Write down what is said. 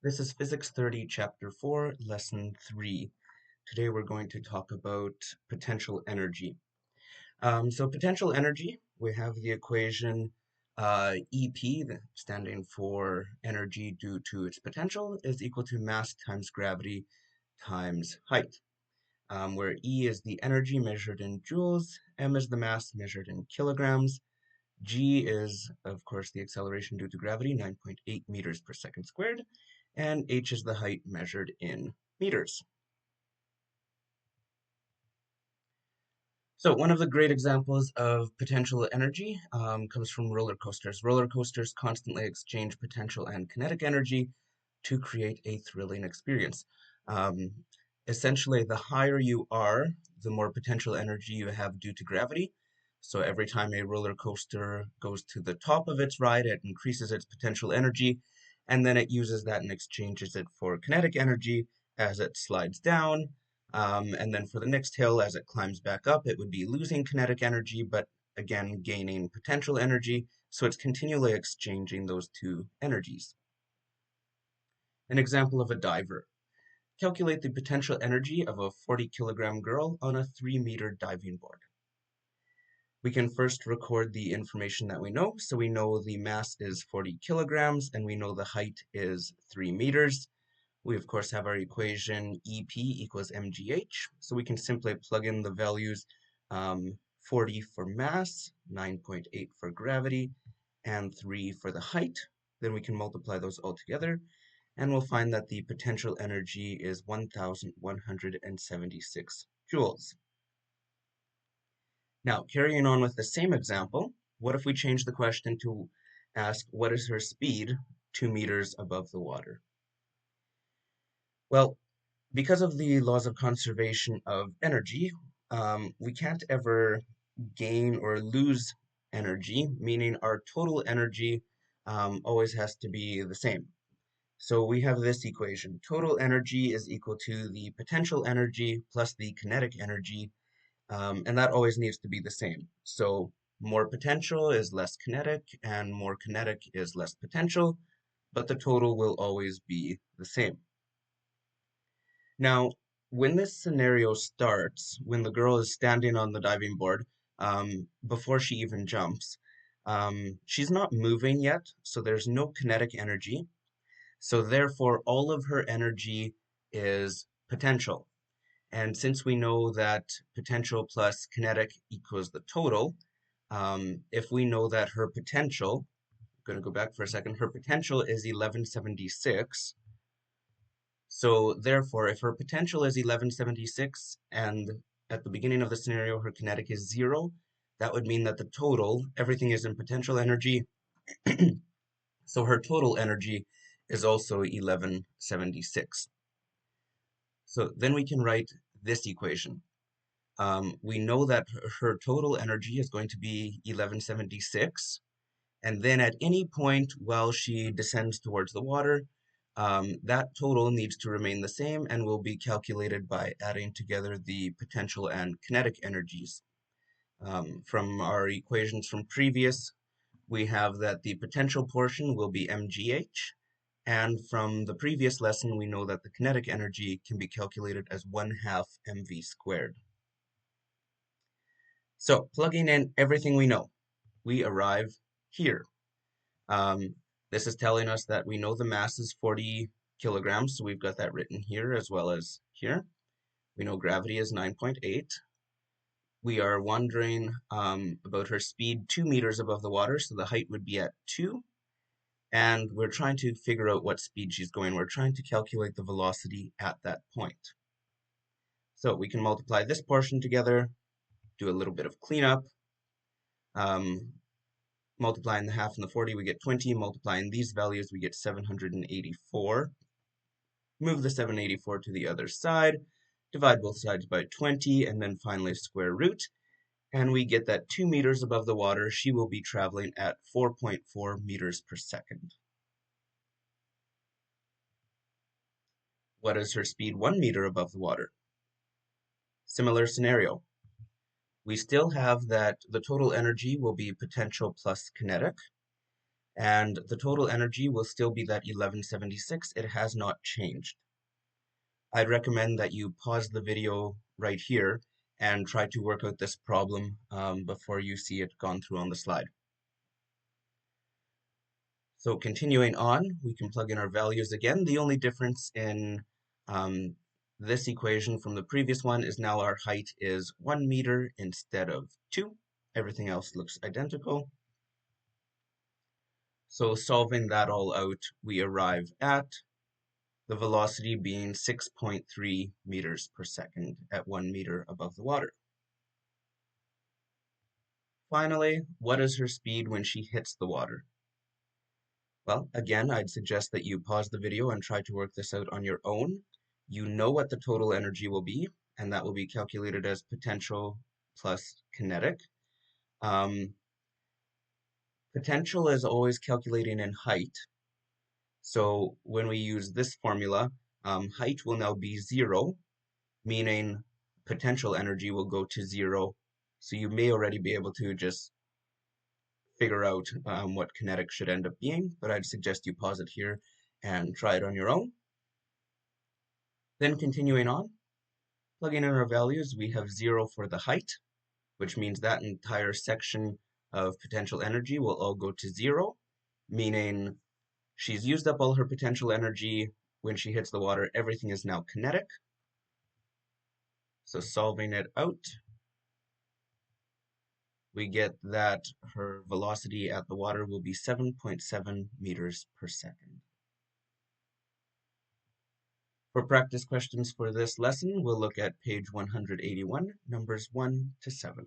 This is Physics 30, Chapter 4, Lesson 3. Today we're going to talk about potential energy. So potential energy, we have the equation EP, standing for energy due to its potential, is equal to mass times gravity times height, where E is the energy measured in joules, M is the mass measured in kilograms, G is, of course, the acceleration due to gravity, 9.8 meters per second squared, and H is the height measured in meters. So one of the great examples of potential energy comes from roller coasters. Roller coasters constantly exchange potential and kinetic energy to create a thrilling experience. Um, Essentially, the higher you are, the more potential energy you have due to gravity. So every time a roller coaster goes to the top of its ride, it increases its potential energy, and then it uses that and exchanges it for kinetic energy as it slides down. And then for the next hill, as it climbs back up, it would be losing kinetic energy, but again, gaining potential energy. So it's continually exchanging those two energies. An example of a diver. Calculate the potential energy of a 40-kilogram girl on a 3-meter diving board. We can first record the information that we know. So we know the mass is 40 kilograms and we know the height is 3 meters. We of course have our equation EP equals mgh. So we can simply plug in the values 40 for mass, 9.8 for gravity, and 3 for the height. Then we can multiply those all together and we'll find that the potential energy is 1,176 joules. Now, carrying on with the same example, what if we change the question to ask what is her speed 2 meters above the water? Well, because of the laws of conservation of energy, we can't ever gain or lose energy, meaning our total energy always has to be the same. So we have this equation. Total energy is equal to the potential energy plus the kinetic energy, and that always needs to be the same. So more potential is less kinetic, and more kinetic is less potential, but the total will always be the same. Now, when this scenario starts, when the girl is standing on the diving board, before she even jumps, she's not moving yet, so there's no kinetic energy. So therefore, all of her energy is potential. And since we know that potential plus kinetic equals the total, if we know that her potential, I'm going to go back for a second, her potential is 1176. So therefore, if her potential is 1176 and at the beginning of the scenario her kinetic is 0, that would mean that the total, everything is in potential energy, so her total energy is also 1176. So then we can write this equation. We know that her total energy is going to be 1176, and then at any point while she descends towards the water, that total needs to remain the same and will be calculated by adding together the potential and kinetic energies. From our equations from previous, we have that the potential portion will be mgh, and from the previous lesson, we know that the kinetic energy can be calculated as 1/2 mv squared. So plugging in everything we know, we arrive here. Um, this is telling us that we know the mass is 40 kilograms, so we've got that written here as well as here. We know gravity is 9.8. We are wondering about her speed 2 meters above the water, so the height would be at 2. And we're trying to figure out what speed she's going. We're trying to calculate the velocity at that point. So we can multiply this portion together, do a little bit of cleanup. Multiplying the half and the 40, we get 20. Multiplying these values, we get 784. Move the 784 to the other side, divide both sides by 20, and then finally square root. And we get that 2 meters above the water, she will be traveling at 4.4 meters per second. What is her speed 1 meter above the water? Similar scenario. We still have that the total energy will be potential plus kinetic, And the total energy will still be that 1176. It has not changed. I'd recommend that you pause the video right here and try to work out this problem before you see it gone through on the slide. So continuing on, we can plug in our values again. The only difference in um, this equation from the previous one is now our height is 1 meter instead of 2. Everything else looks identical. So solving that all out, we arrive at the velocity being 6.3 meters per second at 1 meter above the water. Finally, what is her speed when she hits the water? Well, again, I'd suggest that you pause the video and try to work this out on your own. You know what the total energy will be, and that will be calculated as potential plus kinetic. Potential is always calculating in height. So when we use this formula, height will now be 0, meaning potential energy will go to 0. So you may already be able to just figure out what kinetic should end up being, but I'd suggest you pause it here and try it on your own. Then continuing on, plugging in our values, we have 0 for the height, which means that entire section of potential energy will all go to 0, meaning she's used up all her potential energy. When she hits the water, everything is now kinetic. So solving it out, we get that her velocity at the water will be 7.7 meters per second. For practice questions for this lesson, we'll look at page 181, numbers 1 to 7.